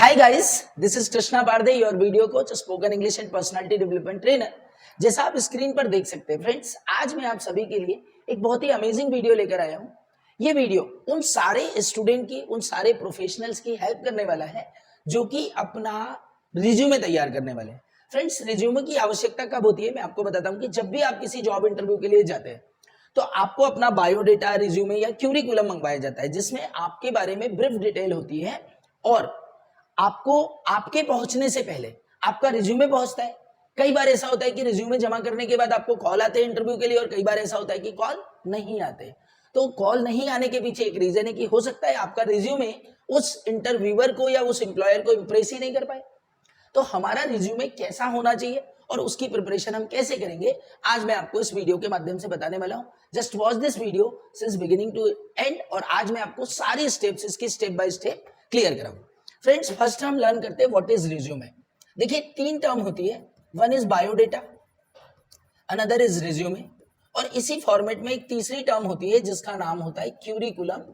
Hi guys, this is Krishna Parde, your video coach, spoken English and personality development trainer. जैसा आप screen पर देख सकते हैं फ्रेंड्स, आज मैं आप सभी के लिए एक बहुत ही अमेजिंग वीडियो लेकर आया हूं। ये वीडियो उन सारे स्टूडेंट की, उन सारे प्रोफेशनल्स की हेल्प करने वाला है जो कि अपना रिज्यूमे तैयार करने वाले हैं। फ्रेंड्स, रिज्यूमे की आवश्यकता कब होती है मैं आपको बताता हूँ कि जब भी आप किसी जॉब इंटरव्यू के लिए जाते हैं तो आपको अपना बायोडेटा, रिज्यूमे या क्यूरिकुलम मंगवाया जाता है, जिसमें आपके बारे में ब्रीफ डिटेल होती है और आपको आपके पहुंचने से पहले आपका रिज्यूमे पहुंचता है। कई बार ऐसा होता है कि रिज्यूमे जमा करने के बाद आपको कॉल आते हैं इंटरव्यू के लिए, और कई बार ऐसा होता है कि कॉल नहीं आते। तो कॉल नहीं आने के पीछे एक रीजन है कि हो सकता है आपका रिज्यूमे उस इंटरव्यूअर को या उस एम्प्लॉयर को इंप्रेस ही नहीं कर पाए। तो हमारा रिज्यूमे कैसा होना चाहिए और उसकी प्रिपरेशन हम कैसे करेंगे, आज मैं आपको इस वीडियो के माध्यम से बताने वाला हूं। Just watch this video since beginning to end, और आज मैं आपको सारी स्टेप्स इसकी स्टेप बाय स्टेप क्लियर कराऊंगा। फ्रेंड्स, फर्स्ट हम लर्न करते हैं व्हाट इज रिज्यूमे। देखिए, तीन टर्म होती है, one is biodata, another is resume, और इसी फॉर्मेट में एक तीसरी टर्म होती है जिसका नाम होता है क्यूरिकुलम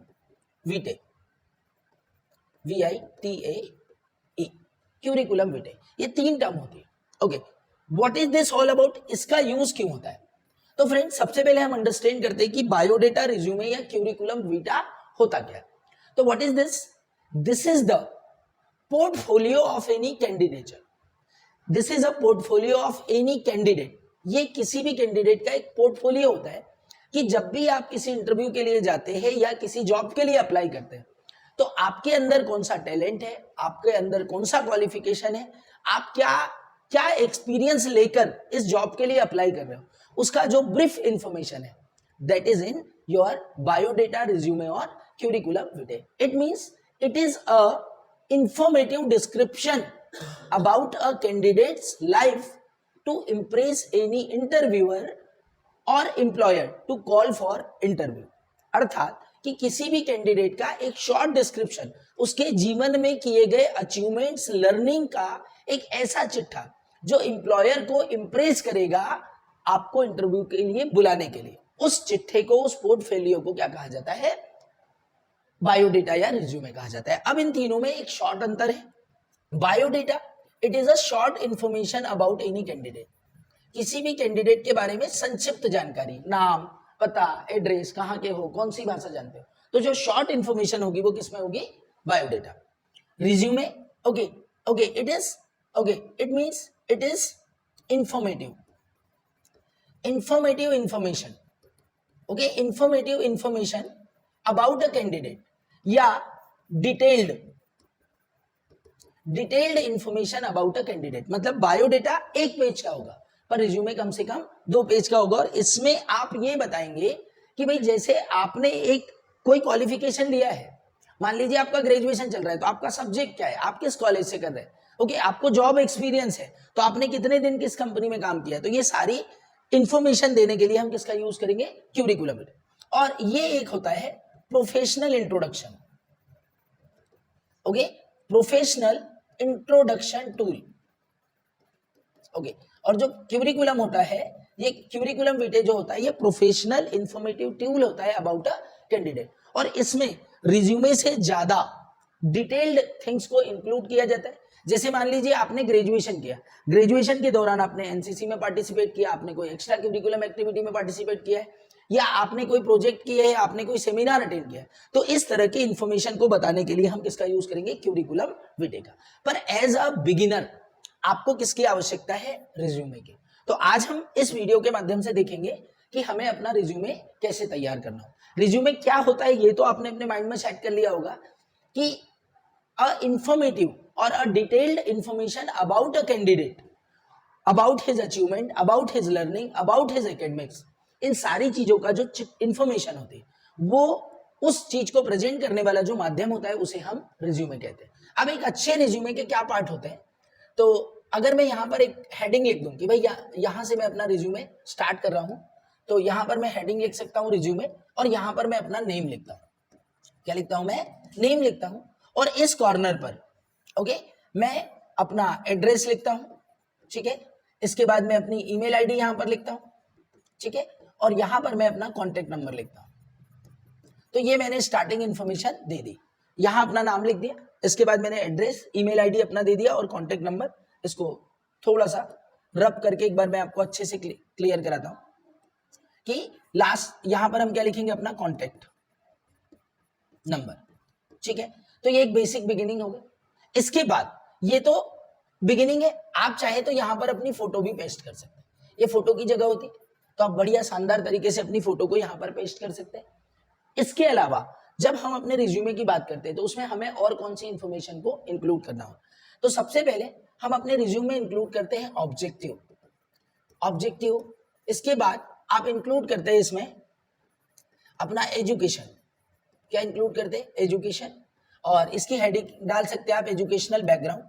विटे, VITAE, क्यूरिकुलम विटे। ये तीन टर्म होती है। Okay, what is this all about, इसका यूज क्यों होता है? तो फ्रेंड्स, सबसे पहले हम अंडरस्टैंड करते हैं कि बायोडेटा, रिज्यूमे या क्यूरिकुलम विटा होता क्या है। तो what is this? This is the portfolio of any candidate. This is a portfolio of any candidate. ये किसी भी कैंडिडेट का एक पोर्टफोलियो होता है कि जब भी आप किसी इंटरव्यू के लिए जाते हैं या किसी जॉब के लिए अप्लाई करते हैं तो आपके अंदर कौन सा टैलेंट है, आपके अंदर कौन सा क्वालिफिकेशन है, आप क्या क्या एक्सपीरियंस लेकर इस जॉब के लिए अप्लाई कर रहे हो, उसका जो ब्रीफ इंफॉर्मेशन है, that is in your biodata, resume और curriculum vitae. It means it is a informative description about a candidate's life to impress any interviewer or employer to call for interview। अर्थात कि किसी भी candidate का एक short description, उसके जीवन में किए गए अचीवमेंट्स, लर्निंग का एक ऐसा चिट्ठा जो एम्प्लॉयर को इंप्रेस करेगा आपको इंटरव्यू के लिए बुलाने के लिए। उस चिट्ठे को, उस पोर्टफोलियो को क्या कहा जाता है? बायोडेटा या रिज्यूमे कहा जाता है। अब इन तीनों में एक शॉर्ट अंतर है। Biodata, it is a short information about any candidate. किसी भी कैंडिडेट के बारे में संक्षिप्त जानकारी, नाम, पता, एड्रेस, कहाँ के हो, कौन सी भाषा जानते हो, तो जो शॉर्ट इंफॉर्मेशन होगी वो किसमें होगी? Biodata. Resume, okay okay, it is okay, it means it is informative, informative information. Okay, informative information about a candidate या detailed information about a candidate. मतलब बायोडेटा एक पेज का होगा पर रिज्यूमे कम से कम 2 पेज का होगा, और इसमें आप ये बताएंगे कि भाई जैसे आपने एक कोई क्वालिफिकेशन लिया है, मान लीजिए आपका ग्रेजुएशन चल रहा है, तो आपका सब्जेक्ट क्या है, आप किस कॉलेज से कर रहे हैं, ओके, आपको जॉब एक्सपीरियंस है तो आपने कितने दिन किस कंपनी में काम किया, तो ये सारी इंफॉर्मेशन देने के लिए हम किसका यूज करेंगे? क्यूरिकुलम। और ये एक होता है professional introduction. Okay, professional introduction tool. Okay, और जो क्यूरिकुलम होता है, ये क्यूरिकुलम विटे जो होता है, ये प्रोफेशनल इंफॉर्मेटिव टूल होता है अबाउट अ कैंडिडेट, और इसमें रिज्यूमे से ज्यादा डिटेल्ड थिंग्स को इंक्लूड किया जाता है। जैसे मान लीजिए आपने ग्रेजुएशन किया, ग्रेजुएशन के दौरान आपने एनसीसी में पार्टिसिपेट किया, आपने कोई एक्स्ट्रा क्यूरिकुलम एक्टिविटी में पार्टिसिपेट किया है, या आपने कोई प्रोजेक्ट किया है, आपने कोई सेमिनार अटेंड किया है, तो इस तरह की इंफॉर्मेशन को बताने के लिए हम किसका यूज करेंगे? क्यूरिकुलम विटे का। पर एज अ बिगिनर आपको किसकी आवश्यकता है? रिज्यूमे की। तो आज हम इस वीडियो के माध्यम से देखेंगे कि हमें अपना रिज्यूमे कैसे तैयार करना हो। रिज्यूमे क्या होता है ये तो आपने अपने माइंड में सेट कर लिया होगा कि अ इंफॉर्मेटिव और a detailed information about a candidate, about his achievement, about his learning, about his academics. इन सारी चीजों का जो इंफॉर्मेशन होती है वो उस चीज को प्रेजेंट करने वाला जो माध्यम होता है उसे हम रिज्यूमे कहते हैं। अब एक अच्छे रिज्यूमे के क्या पार्ट होते हैं? तो अगर मैं यहाँ पर एक हेडिंग लिख दूं कि भाई यहाँ से मैं अपना रिज्यूमे स्टार्ट कर रहा हूँ, तो यहाँ पर मैं हेडिंग लिख सकता हूँ रिज्यूमे, और यहाँ पर मैं अपना नेम लिखता हूँ। क्या लिखता हूँ? मैं नेम लिखता हूँ, और इस कॉर्नर पर ओके मैं अपना एड्रेस लिखता हूँ, ठीक है। इसके बाद मैं अपनी ईमेल आईडी यहाँ पर लिखता हूँ, ठीक है, और यहाँ पर मैं अपना कॉन्टेक्ट नंबर लिखता हूँ। तो ये मैंने स्टार्टिंग इंफॉर्मेशन दे दी। यहाँ अपना नाम लिख दिया, इसके बाद मैंने एड्रेस, ईमेल आईडी अपना दे दिया और कॉन्टेक्ट नंबर। इसको थोड़ा सा रब करके एक बार मैं आपको अच्छे से क्लियर कराता हूं कि लास्ट यहां पर हम क्या लिखेंगे, अपना कॉन्टेक्ट नंबर। ठीक है, तो ये एक बेसिक बिगिनिंग हो गई। इसके बाद ये तो बिगिनिंग है, आप चाहे तो यहां पर अपनी फोटो भी पेस्ट कर सकते हैं। ये फोटो की जगह होती तो आप बढ़िया शानदार तरीके से अपनी फोटो को यहां पर पेस्ट कर सकते हैं। इसके अलावा जब हम अपने रिज्यूमे की बात करते हैं तो उसमें हमें और कौन सी इंफॉर्मेशन को इंक्लूड करना हो, तो सबसे पहले हम अपने रिज्यूमे में इंक्लूड करते हैं ऑब्जेक्टिव। ऑब्जेक्टिव इसके बाद आप इंक्लूड करते हैं इसमें अपना एजुकेशन। क्या इंक्लूड करते हैं, एजुकेशन, और इसकी हेडिंग डाल सकते हैं आप एजुकेशनल बैकग्राउंड।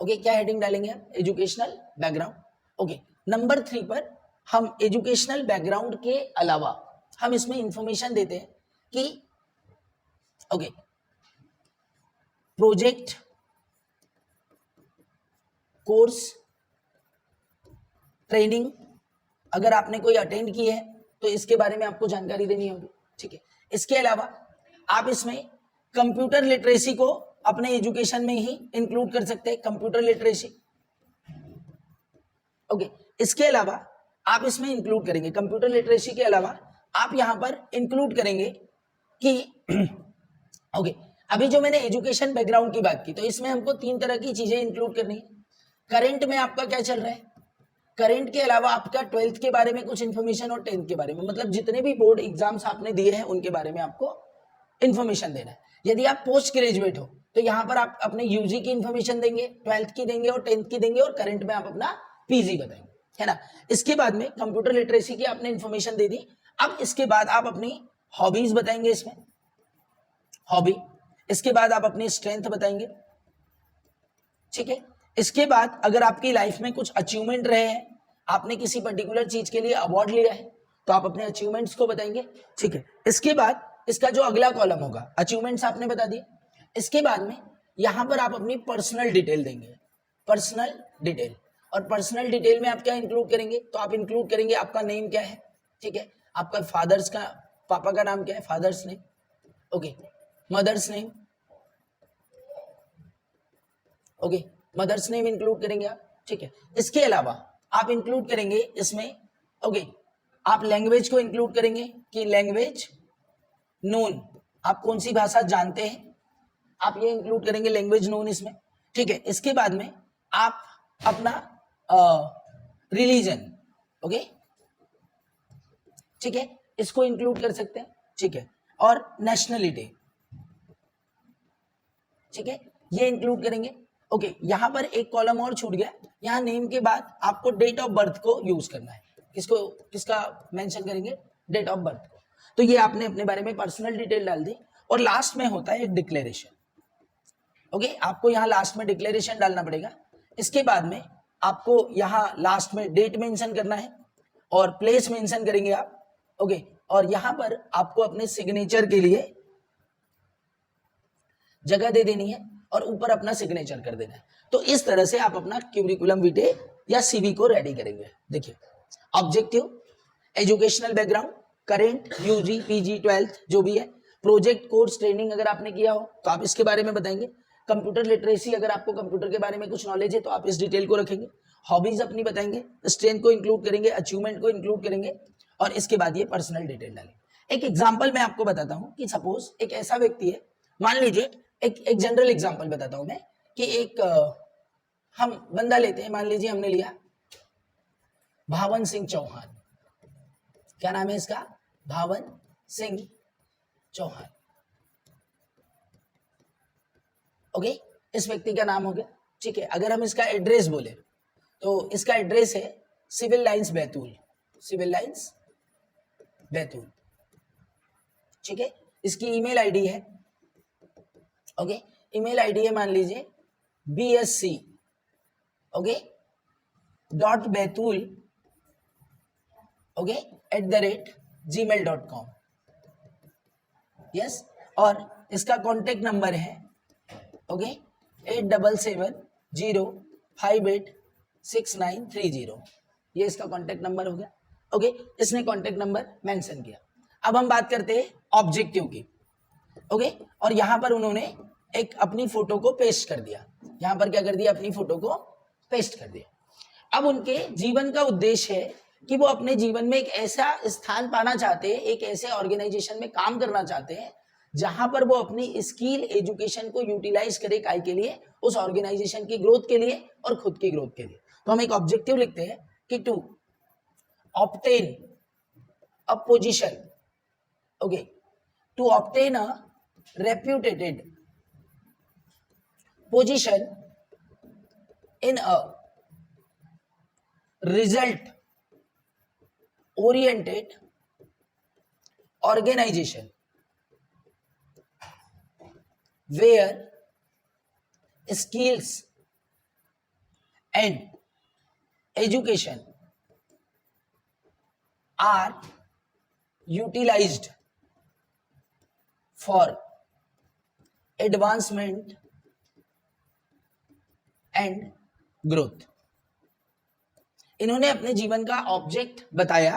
ओके, क्या हेडिंग डालेंगे आप, एजुकेशनल बैकग्राउंड। ओके, नंबर 3 पर हम एजुकेशनल बैकग्राउंड के अलावा हम इसमें इंफॉर्मेशन देते हैं कि ओके प्रोजेक्ट, कोर्स, ट्रेनिंग अगर आपने कोई अटेंड की है तो इसके बारे में आपको जानकारी देनी होगी। ठीक है, इसके अलावा आप इसमें कंप्यूटर लिटरेसी को अपने एजुकेशन में ही इंक्लूड कर सकते हैं, कंप्यूटर लिटरेसी। ओके, इसके अलावा आप इसमें इंक्लूड करेंगे कंप्यूटर लिटरेसी के अलावा आप यहां पर इंक्लूड करेंगे कि ओके अभी जो मैंने एजुकेशन बैकग्राउंड की बात की तो इसमें हमको 3 तरह की चीजें इंक्लूड करनी है। करंट में आपका क्या चल रहा है, करंट के अलावा आपका 12th के बारे में कुछ इंफॉर्मेशन और 10th के बारे में, मतलब जितने भी बोर्ड एग्जाम्स आपने दिए हैं उनके बारे में आपको इंफॉर्मेशन देना है। यदि आप पोस्ट ग्रेजुएट हो तो यहाँ पर आप अपने यूजी की इंफॉर्मेशन देंगे, 12th की देंगे और 10th की देंगे, और करंट में आप अपना पीजी बताएंगे, है ना। इसके बाद में कंप्यूटर लिटरेसी की आपने इंफॉर्मेशन दे दी। अब इसके बाद आप अपनी हॉबीज बताएंगे इसमें, हॉबी। इसके बाद आप अपनी स्ट्रेंथ बताएंगे। ठीक है, इसके बाद अगर आपकी लाइफ में कुछ अचीवमेंट रहे हैं, आपने किसी पर्टिकुलर चीज के लिए अवार्ड लिया है तो आप अपने अचीवमेंट्स को बताएंगे। ठीक है, इसके बाद इसका जो अगला कॉलम होगा, अचीवमेंट्स आपने बता दिए। इसके बाद में यहां पर आप अपनी पर्सनल डिटेल देंगे, पर्सनल डिटेल। और पर्सनल डिटेल में आप क्या इंक्लूड करेंगे, तो आप इंक्लूड करेंगे आपका नेम क्या है। ठीक है, आपका फादर्स का, पापा का नाम क्या है, father's name. Okay, mother's name. Okay, mother's name include करेंगे आप। ठीक है, इसके अलावा आप इंक्लूड करेंगे इसमें ओके आप लैंग्वेज को इंक्लूड करेंगे कि लैंग्वेज नोन, आप कौन सी भाषा जानते हैं, आप ये इंक्लूड करेंगे लैंग्वेज नोन इसमें। ठीक है, इसके बाद में आप अपना रिलीजन, ओके ठीक है, इसको इंक्लूड कर सकते हैं। ठीक है, और नेशनलिटी, ठीक है, ये इंक्लूड करेंगे। ओके, यहां पर एक कॉलम और छूट गया, यहां नेम के बाद आपको डेट ऑफ बर्थ को यूज करना है। किसको, किसका मेंशन करेंगे, डेट ऑफ बर्थ को। तो ये आपने अपने बारे में पर्सनल डिटेल डाल दी। और लास्ट में होता है एक डिक्लेरेशन। ओके, आपको यहाँ लास्ट में डिक्लेरेशन डालना पड़ेगा। इसके बाद में आपको यहाँ लास्ट में डेट मेंशन करना है और प्लेस मेंशन करेंगे आप। ओके, और यहाँ पर आपको अपने सिग्नेचर के लिए जगह दे देनी है और ऊपर अपना सिग्नेचर कर देना है। तो इस तरह से आप अपना क्यूरिकुलम विटे या सीवी को रेडी करेंगे। देखिए, objective, educational background, current, UG, PG, 12th जो भी है, प्रोजेक्ट, कोर्स, ट्रेनिंग अगर आपने किया हो तो आप इसके बारे में बताएंगे। कंप्यूटर लिटरेसी, अगर आपको कंप्यूटर के बारे में कुछ नॉलेज है तो आप इस डिटेल को रखेंगे। हॉबीज अपनी बताएंगे, स्ट्रेंथ को इंक्लूड करेंगे, अचीवमेंट को इंक्लूड करेंगे, और इसके बाद ये पर्सनल डिटेल डालेंगे। एक एग्जाम्पल मैं आपको बताता हूँ कि सपोज एक ऐसा व्यक्ति है, मान लीजिए एक जनरल एग्जाम्पल बताता हूं मैं कि एक हम बंदा लेते हैं, मान लीजिए हमने लिया भावन सिंह चौहान। क्या नाम है इसका, भावन सिंह चौहान। ओके, इस व्यक्ति का नाम हो गया। ठीक है, अगर हम इसका एड्रेस बोले तो इसका एड्रेस है civil lines Betul, civil lines Betul. ठीक है, इसकी ईमेल आईडी है, ओके ईमेल आईडी है मान लीजिए BSc okay .Betul okay @gmail.com। Yes, और इसका कॉन्टेक्ट नंबर है ओके 8770586930। ये इसका कॉन्टेक्ट नंबर हो गया। ओके, इसने कॉन्टेक्ट नंबर मेंशन किया। अब हम बात करते हैं ऑब्जेक्टिव की। ओके, और यहां पर उन्होंने एक अपनी फोटो को पेस्ट कर दिया, यहां पर क्या कर दिया, अपनी फोटो को पेस्ट कर दिया। अब उनके जीवन का उद्देश्य है कि वो अपने जीवन में एक ऐसा स्थान पाना चाहते हैं, एक ऐसे ऑर्गेनाइजेशन में काम करना चाहते हैं जहां पर वो अपनी स्किल एजुकेशन को यूटिलाइज करे, काय के लिए, उस ऑर्गेनाइजेशन की ग्रोथ के लिए और खुद की ग्रोथ के लिए। तो हम एक ऑब्जेक्टिव लिखते हैं कि to obtain a position, okay, to obtain a reputed position in a result oriented organization where skills and education are utilized for advancement and growth. इन्होंने अपने जीवन का ऑब्जेक्ट बताया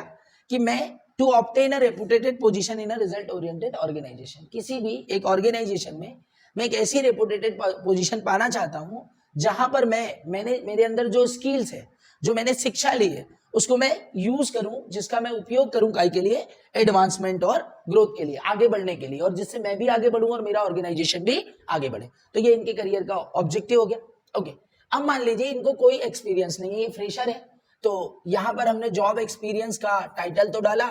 कि मैं to obtain a reputed position in a result oriented organisation, किसी भी एक ऑर्गेनाइजेशन में मैं एक ऐसी रेपुटेटेड पोजीशन पाना चाहता हूं जहां पर मैंने मेरे अंदर जो स्किल्स है, जो मैंने शिक्षा ली है, उसको मैं यूज करूं, जिसका मैं उपयोग करूं काय के लिए, एडवांसमेंट और ग्रोथ के लिए, आगे बढ़ने के लिए, और जिससे मैं भी आगे बढ़ूं और मेरा ऑर्गेनाइजेशन भी आगे बढ़े। तो ये इनके करियर का ऑब्जेक्टिव हो गया। ओके, अब मान लीजिए इनको कोई एक्सपीरियंस नहीं है, ये फ्रेशर है, तो यहां पर हमने जॉब एक्सपीरियंस का टाइटल तो डाला,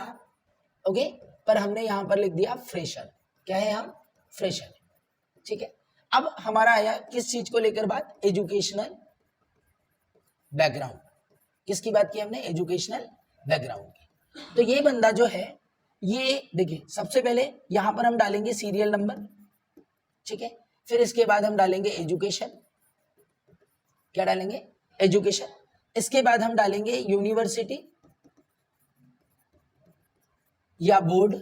ओके, पर हमने यहां पर लिख दिया फ्रेशर। क्या है, हम फ्रेशर, ठीक है। अब हमारा आया किस चीज को लेकर बात, एजुकेशनल बैकग्राउंड। किसकी बात की हमने, एजुकेशनल बैकग्राउंड की। तो ये बंदा जो है, ये देखिए, सबसे पहले यहां पर हम डालेंगे सीरियल नंबर, ठीक है, फिर इसके बाद हम डालेंगे एजुकेशन, क्या डालेंगे, एजुकेशन, इसके बाद हम डालेंगे यूनिवर्सिटी या बोर्ड,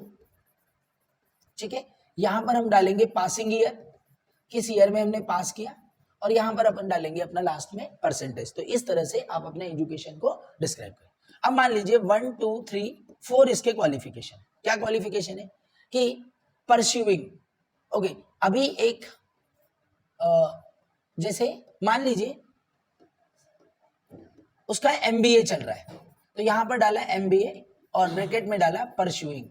ठीक है, यहां पर हम डालेंगे पासिंग ईयर, किस ईयर में हमने पास किया, और यहां पर अपन डालेंगे अपना लास्ट में परसेंटेज। तो इस तरह से आप अपने एजुकेशन को डिस्क्राइब करें। अब मान लीजिए 1 2 3 4 इसके क्वालिफिकेशन, क्या क्वालिफिकेशन है कि परस्यूइंग, ओके, अभी एक जैसे मान लीजिए उसका एमबीए चल रहा है, तो यहां पर डाला एमबीए और ब्रैकेट में डाला परस्यूइंग,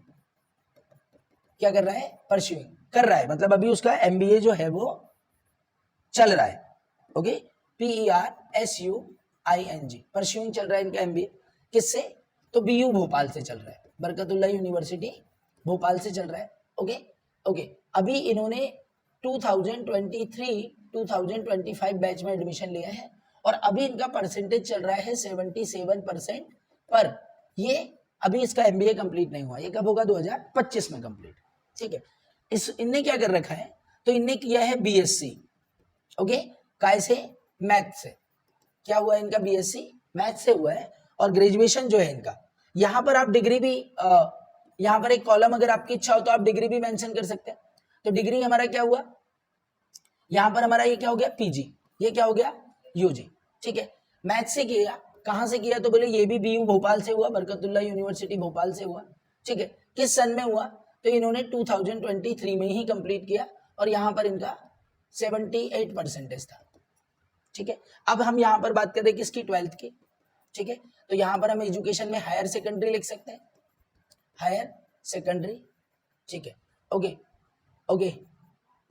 क्या कर रहा है, परस्यूइंग कर रहा है, मतलब अभी उसका एमबीए जो है वो चल रहा है, ओके, PERSUING, परस्यूइंग चल रहा है इनका एमबीए, किससे, तो बीयू भोपाल से चल रहा है, बरकतुल्लाह यूनिवर्सिटी भोपाल से चल रहा है, ओके ओके। अभी इन्होंने 2023-2025 बैच में एडमिशन लिया है और अभी इनका परसेंटेज चल रहा है 77%, पर ये अभी इसका एमबीए कंप्लीट नहीं हुआ, ये कब होगा, 2025 में कंप्लीट, ठीक है। इनने क्या कर रखा है, तो इनने किया है बीएससी, ओके, काय से, मैथ से, क्या हुआ इनका, बीएससी मैथ से हुआ है, और ग्रेजुएशन जो है इनका, यहां पर आप डिग्री भी, यहां पर एक कॉलम अगर आपकी इच्छा हो तो आप डिग्री भी मेंशन कर सकते हैं। तो डिग्री हमारा क्या हुआ, यहां पर हमारा ये क्या हो गया, पीजी, ये क्या हो गया, यूजी, ठीक है। मैथ से किया, कहां से किया, तो बोले ये भी बीयू भोपाल से हुआ, बरकतुल्लाह यूनिवर्सिटी भोपाल से हुआ, ठीक है। किस सन में हुआ, तो इन्होंने 2023 में ही कंप्लीट किया और यहां पर इनका 78% था, ठीक है। अब हम यहां पर बात करें किसकी, 12th की, ठीक है। तो यहां पर हम एजुकेशन में हायर सेकेंडरी लिख सकते हैं, हायर सेकेंडरी, ठीक है, okay okay,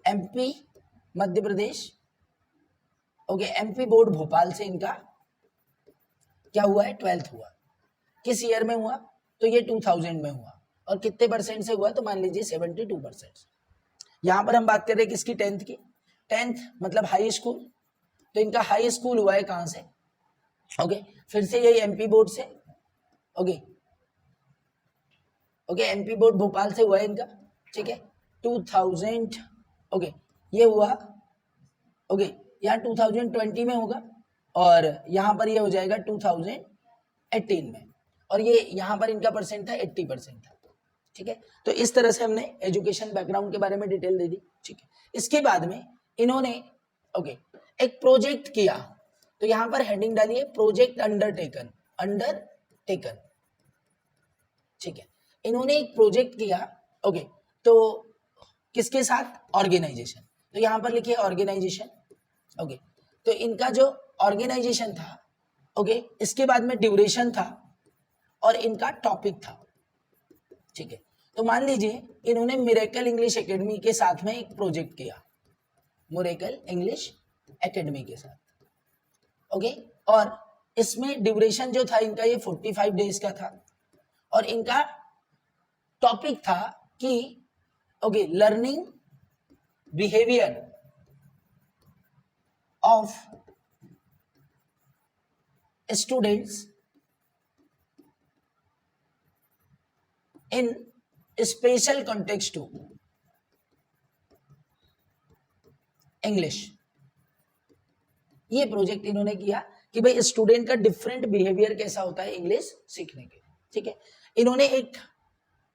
MP Madhya Pradesh, okay, MP board Bhopal से इनका क्या हुआ है, 12th हुआ, किस ईयर में हुआ, तो ये 2000 में हुआ, और कितने परसेंट से हुआ, तो मान लीजिए 72%। यहां पर हम बात कर रहे हैं किसकी, 10th की, 10th मतलब हाई स्कूल, तो इनका हाई स्कूल हुआ है कहां से, ओके, फिर से यही एमपी बोर्ड से, okay okay, MP board Bhopal से हुआ है इनका, ठीक है, 2000, ओके, ये हुआ, ओके, यहाँ 2020 में होगा और यहाँ पर ये हो जाएगा 2018 में, और ये यहाँ पर इनका परसेंट था 80% था, ठीक है। तो इस तरह से हमने एजुकेशन बैकग्राउंड के बारे में डिटेल दे दी, ठीक है। इसके बाद में इन्होंने, ओके, एक प्रोजेक्ट किया, तो यहां पर हेडिंग डालिए प्रोजेक्ट अंडरटेकन, अंडरटेकन, ठीक है। इन्होंने एक प्रोजेक्ट किया, ओके, तो किसके साथ? ऑर्गेनाइजेशन। तो यहां पर लिखिए ऑर्गेनाइजेशन। ओके, तो इनका जो ऑर्गेनाइजेशन था, ओके, इसके बाद में ड्यूरेशन था और इनका टॉपिक था। ठीक है, तो मान लीजिए इन्होंने मिरेकल इंग्लिश एकेडमी के साथ में एक प्रोजेक्ट किया, मिरेकल इंग्लिश एकेडमी के साथ। ओके, और इसमें ड्यूरेशन जो था इनका ये 45 डेज का था और इनका टॉपिक था कि okay, learning behaviour of students in special context to English. ये प्रोजेक्ट इन्होंने किया कि भाई स्टूडेंट का डिफरेंट बिहेवियर कैसा होता है इंग्लिश सीखने के। ठीक है, इन्होंने एक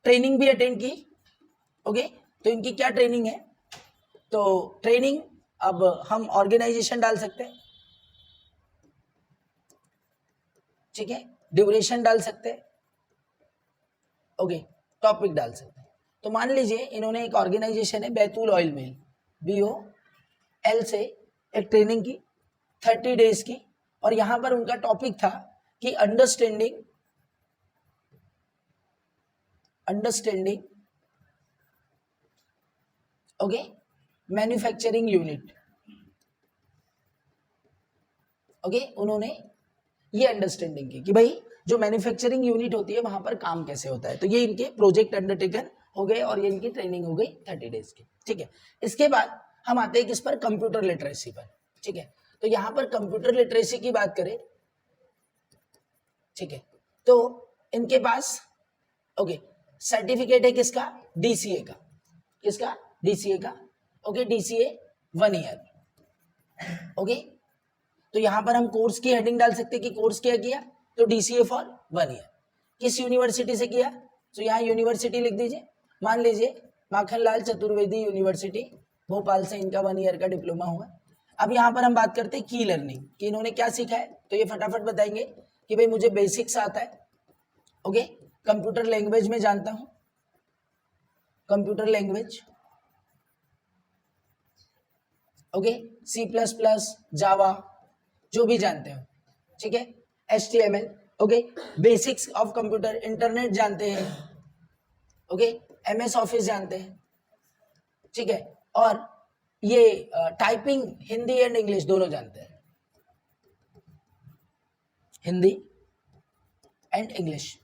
ट्रेनिंग भी अटेंड की। ओके, तो इनकी क्या ट्रेनिंग है? तो ट्रेनिंग, अब हम ऑर्गेनाइजेशन डाल सकते हैं, ठीक है, ड्यूरेशन डाल सकते हैं, ओके, टॉपिक डाल सकते हैं। तो मान लीजिए इन्होंने एक ऑर्गेनाइजेशन है बैतूल ऑयल मिल, BOL से एक ट्रेनिंग की 30 डेज की, और यहां पर उनका टॉपिक था कि understanding okay manufacturing unit. Okay, उन्होंने ये अंडरस्टैंडिंग की कि भाई जो मैन्युफैक्चरिंग यूनिट होती है वहां पर काम कैसे होता है। तो ये इनके प्रोजेक्ट अंडरटेकन हो गए और ये इनकी ट्रेनिंग हो गई 30 डेज की। ठीक है, इसके बाद हम आते हैं किस पर? कंप्यूटर लिटरेसी पर। ठीक है, तो यहां पर कंप्यूटर लिटरेसी की बात करें, ठीक है, तो इनके पास ओके सर्टिफिकेट है किसका? DCA का। किसका? DCA का। Okay, DCA 1 year. ओके, तो यहां पर हम कोर्स की हेडिंग डाल सकते हैं कि कोर्स क्या किया, तो DCA फॉर 1 ईयर। किस यूनिवर्सिटी से किया? तो यहाँ यूनिवर्सिटी लिख दीजिए, मान लीजिए माखनलाल चतुर्वेदी यूनिवर्सिटी भोपाल से इनका 1 ईयर का डिप्लोमा हुआ। अब यहाँ पर हम बात करते हैं की लर्निंग कि इन्होंने क्या सीखा है, तो ये फटाफट बताएंगे कि भाई मुझे बेसिक्स आता है, ओके, कंप्यूटर लैंग्वेज में जानता हूं, कंप्यूटर लैंग्वेज, ओके, C++, जावा, जो भी जानते हो, ठीक है, HTML, okay, basics of computer, internet जानते हैं, ओके, MS ऑफिस जानते हैं, ठीक है, और ये टाइपिंग हिंदी एंड इंग्लिश दोनों जानते हैं, हिंदी एंड इंग्लिश।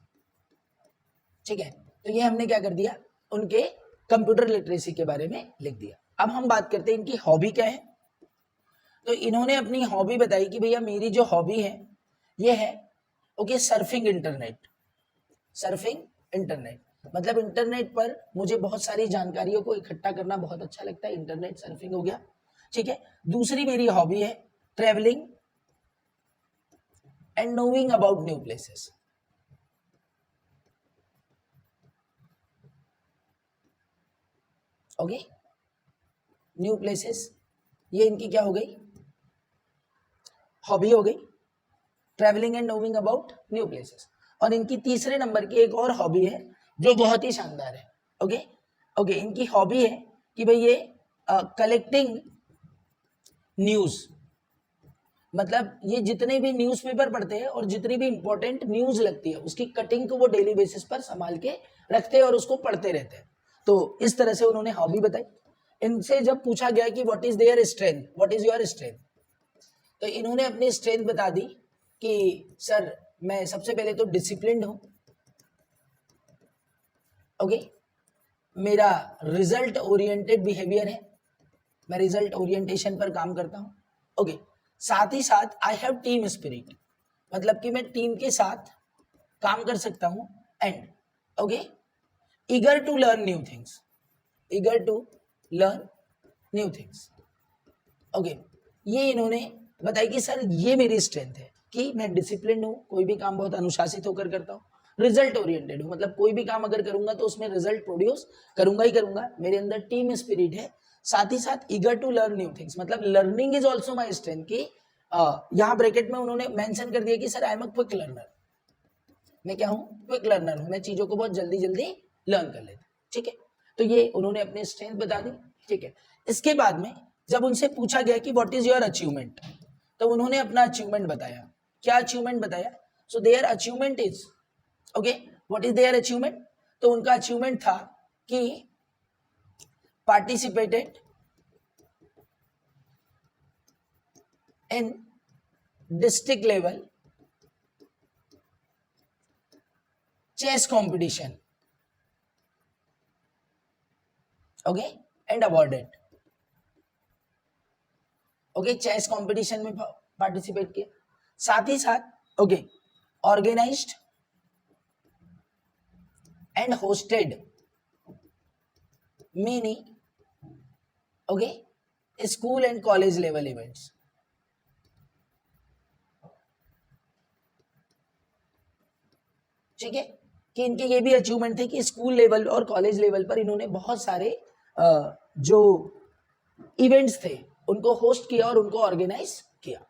ठीक है, तो ये हमने क्या कर दिया, उनके कंप्यूटर लिटरेसी के बारे में लिख दिया। अब हम बात करते हैं इनकी हॉबी क्या है। तो इन्होंने अपनी हॉबी बताई कि भैया मेरी जो हॉबी है ये है okay surfing internet. Surfing internet मतलब इंटरनेट पर मुझे बहुत सारी जानकारियों को इकट्ठा करना बहुत अच्छा लगता है, इंटरनेट सर्फिंग हो गया। ठीक है, दूसरी मेरी हॉबी है travelling and knowing about new places. Okay, new places, ये इनकी क्या हो गई, हॉबी हो गई, travelling and knowing about new places. और इनकी तीसरे नंबर की एक और हॉबी है जो बहुत ही शानदार है। ओके ओके, इनकी हॉबी है कि भाई ये कलेक्टिंग न्यूज, मतलब ये जितने भी न्यूज़पेपर पढ़ते हैं और जितनी भी इंपॉर्टेंट न्यूज लगती है उसकी कटिंग को वो डेली बेसिस पर संभाल के रखते हैं और उसको पढ़ते रहते हैं। तो इस तरह से उन्होंने हॉबी बताई। इनसे जब पूछा गया कि what is their strength, what is your strength, तो इन्होंने अपनी स्ट्रेंथ बता दी कि सर मैं सबसे पहले तो डिसिप्लिन्ड हूं, ओके, मेरा रिजल्ट ओरिएंटेड बिहेवियर है, मैं रिजल्ट ओरिएंटेशन पर काम करता हूं, ओके, साथ ही साथ आई हैव टीम स्पिरिट, मतलब कि मैं टीम के साथ काम कर सकता हूं, and okay eager to learn new things, eager to learn new things. Okay, ये इन्होंने बताया कि सर ये मेरी स्ट्रेंथ है कि मैं डिसिप्लिन हूँ, कोई भी काम बहुत अनुशासित होकर करता हूँ, रिजल्ट ओरिएंटेड हूँ, मतलब कोई भी काम अगर करूंगा तो उसमें रिजल्ट प्रोड्यूस करूंगा ही करूंगा, मेरे अंदर टीम स्पिरिट है, साथ ही साथ eager to learn new things, मतलब learning is also my strength. की यहाँ ब्रैकेट में उन्होंने मेंशन कर दिया कि sir I am a quick learner, मैं क्या हूँ, क्विक लर्नर हूँ, मैं चीजों को बहुत जल्दी जल्दी लर्न कर लेता हूँ। ठीक है, तो ये उन्होंने अपनी स्ट्रेंथ बता दी, ठीक है। इसके बाद में जब उनसे पूछा गया कि व्हाट इज योर अचीवमेंट, तो उन्होंने अपना अचीवमेंट बताया। क्या अचीवमेंट बताया? So their achievement is, okay, what is their achievement? तो उनका अचीवमेंट था कि participated in district level chess competition, okay, and awarded, okay, chess competition में पार्टिसिपेट किया, साथ ही साथ, okay, organized and hosted many, okay, school and college level events, ठीक है, कि इनके ये भी अचीवमेंट थे कि स्कूल लेवल और कॉलेज लेवल पर इन्होंने बहुत सारे जो इवेंट्स थे उनको होस्ट किया और उनको ऑर्गेनाइज किया,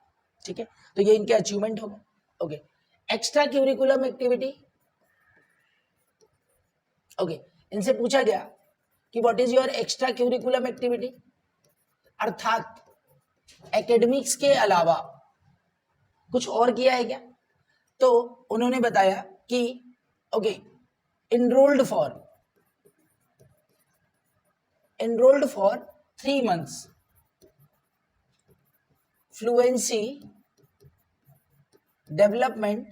ठीक है। तो ये इनके अचीवमेंट हो गए, okay. Extra curriculum activity, okay, इनसे पूछा गया कि what is your extra curriculum activity, अर्थात एकेडमिक्स के अलावा कुछ और किया है क्या? तो उन्होंने बताया कि okay, enrolled for 3 months fluency development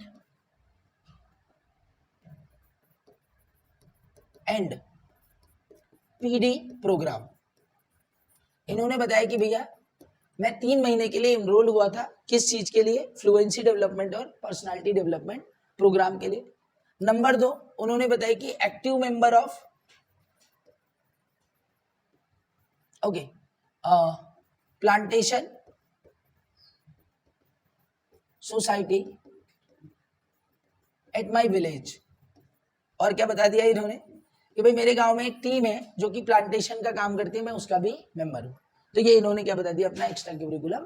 and PD programme. इन्होंने बताया कि भैया मैं 3 महीने के लिए इनरोल हुआ था, किस चीज के लिए? फ्लुएंसी डेवलपमेंट और पर्सनालिटी डेवलपमेंट प्रोग्राम के लिए। नंबर 2, उन्होंने बताया कि active member of, okay, plantation society at my village. और क्या बता दिया इन्होंने कि भाई मेरे गांव में एक टीम है जो कि प्लांटेशन का काम करती है, मैं उसका भी मेंबर हूं। तो ये इन्होंने क्या बता दिया? अपना एक्स्ट्रा करिकुलम,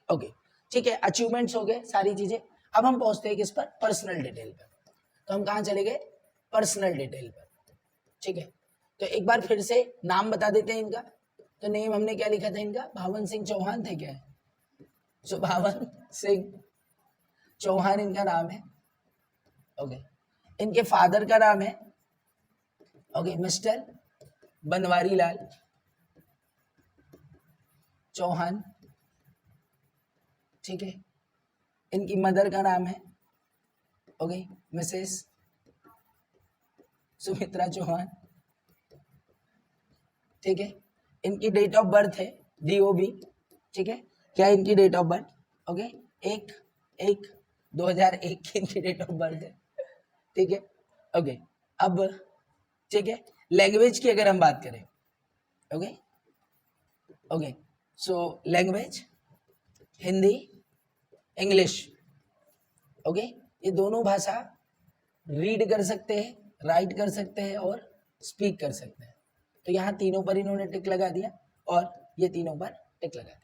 ओके, ठीक है। अचीवमेंट्स हो गए, सारी चीजें। अब हम पहुंचते हैं किस पर? पर्सनल डिटेल पर। तो हम कहां चले गए? पर्सनल डिटेल पर, ठीक है। तो एक बार फिर से नाम बता देते हैं इनका। तो नेम हमने क्या लिखा था इनका? भावन सिंह चौहान थे क्या? सो भावन सिंह चौहान इनका नाम है, ओके। इनके फादर का नाम है, ओके, मिस्टर बनवारी लाल चौहान, ठीक है। इनकी मदर का नाम है, ओके, मिसेस सुमित्रा चौहान, ठीक है। इनकी डेट ऑफ बर्थ है DOB, ठीक है। क्या इनकी डेट ऑफ बर्थ? ओके, 1/1/2001 की इनकी डेट ऑफ बर्थ है, ठीक है, ओके। अब ठीक है, लैंग्वेज की अगर हम बात करें, okay, okay, so language Hindi, English, okay, ये दोनों भाषा रीड कर सकते हैं, राइट कर सकते हैं और स्पीक कर सकते हैं। तो यहाँ तीनों पर इन्होंने टिक लगा दिया और ये तीनों पर टिक लगा दिया।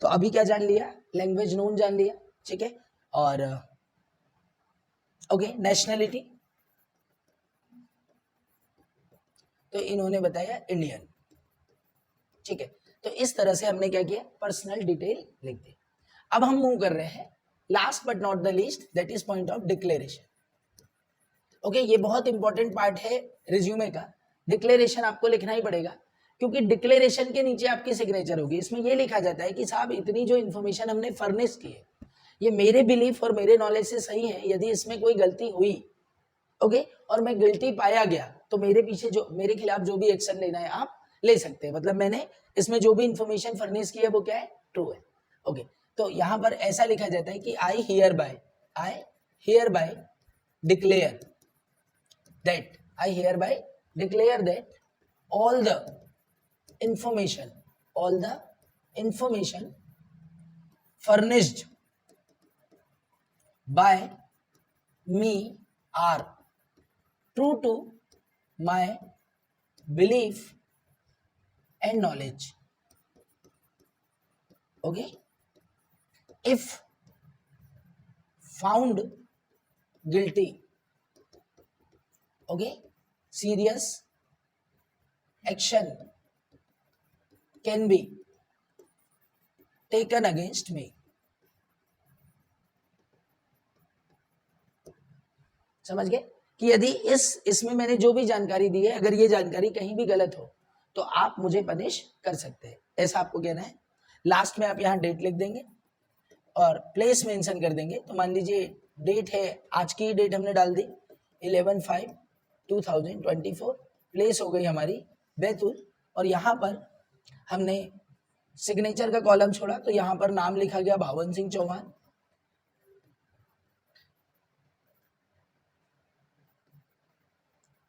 तो अभी क्या जान लिया? लैंग्वेज नोन जान लिया, ठीक है। और ओके, नेशनलिटी तो इन्होंने बताया इंडियन, ठीक है। तो इस तरह से हमने क्या किया? पर्सनल डिटेल लिख दी। अब हम मूव कर रहे हैं last but not the least, that is point of declaration, okay. ये बहुत इंपॉर्टेंट पार्ट है रिज्यूमे का। डिक्लेरेशन आपको लिखना ही पड़ेगा, क्योंकि डिक्लेरेशन के नीचे आपकी सिग्नेचर होगी। इसमें ये लिखा जाता है कि साहब इतनी जो इन्फॉर्मेशन हमने फर्निश की है, ये मेरे बिलीफ और मेरे नॉलेज से सही है। यदि इसमें कोई गलती हुई, ओके, और मैं गिल्टी पाया गया, तो मेरे पीछे जो, मेरे खिलाफ जो भी एक्शन लेना है आप ले सकते हैं। मतलब मैंने इसमें जो भी इंफॉर्मेशन फर्निश की है वो क्या है? ट्रू है, ओके। तो यहाँ पर ऐसा लिखा जाता है कि I hear bye declare that, I hereby declare that all the information furnished by me are true to my belief and knowledge, okay. If found guilty, okay, serious action can be taken against me. समझ गए कि यदि इसमें मैंने जो भी जानकारी दी है, अगर ये जानकारी कहीं भी गलत हो तो आप मुझे पनिश कर सकते हैं, ऐसा आपको कहना है। लास्ट में आप यहाँ डेट लिख देंगे और प्लेस मेंशन कर देंगे। तो मान लीजिए डेट है, आज की डेट हमने डाल दी 11/5/2024, प्लेस हो गई हमारी बैतूल, और यहाँ पर हमने सिग्नेचर का कॉलम छोड़ा तो यहाँ पर नाम लिखा गया भावन सिंह चौहान।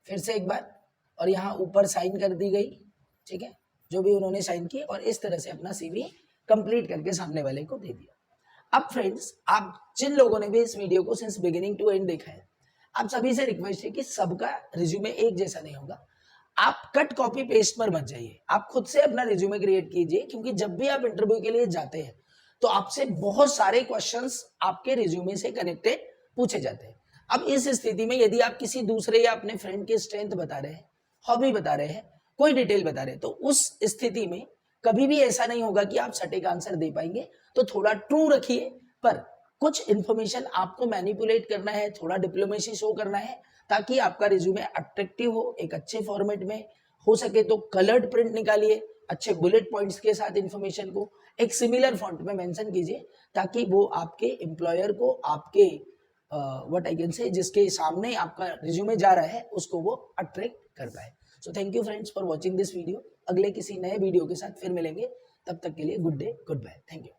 फिर से एक बार, और यहाँ ऊपर साइन कर दी गई, ठीक है, जो भी उन्होंने साइन किए, और इस तरह से अपना सीवी कंप्लीट करके सामने वाले को दे दिया। अब फ्रेंड्स, आप जिन लोगों ने भी इस वीडियो को सिंस बिगिनिंग टू एंड देखा है, आप सभी से रिक्वेस्ट है कि सबका रिज्यूमे एक जैसा नहीं होगा। आप कट कॉपी पेस्ट पर मत जाइए, आप खुद से अपना रिज्यूमे क्रिएट कीजिए, क्योंकि जब भी आप इंटरव्यू के लिए जाते हैं तो आपसे बहुत सारे क्वेश्चंस आपके रिज्यूमे से कनेक्टेड पूछे जाते हैं। अब इस स्थिति में यदि आप किसी दूसरे या अपने फ्रेंड के स्ट्रेंथ बता रहे हैं, हॉबी बता रहे हैं, कोई डिटेल बता रहे हैं, तो उस स्थिति में कभी भी ऐसा नहीं होगा कि आप सटीक आंसर दे पाएंगे। तो थोड़ा ट्रू रखिए, पर कुछ इंफॉर्मेशन आपको मैनिपुलेट करना है, थोड़ा डिप्लोमेसी शो करना है, ताकि आपका रिज्यूमे अट्रैक्टिव हो, एक अच्छे फॉर्मेट में हो सके तो कलर्ड प्रिंट निकालिए, अच्छे बुलेट पॉइंट्स के साथ इंफॉर्मेशन को एक सिमिलर फॉन्ट में मेंशन कीजिए, ताकि वो आपके एम्प्लॉयर को आपके व्हाट आई कैन से जिसके सामने आपका रिज्यूमे जा रहा है उसको वो अट्रैक्ट कर पाए। So thank you friends for watching this video. अगले किसी नए वीडियो के साथ फिर मिलेंगे, तब तक के लिए good day, good bye, thank you.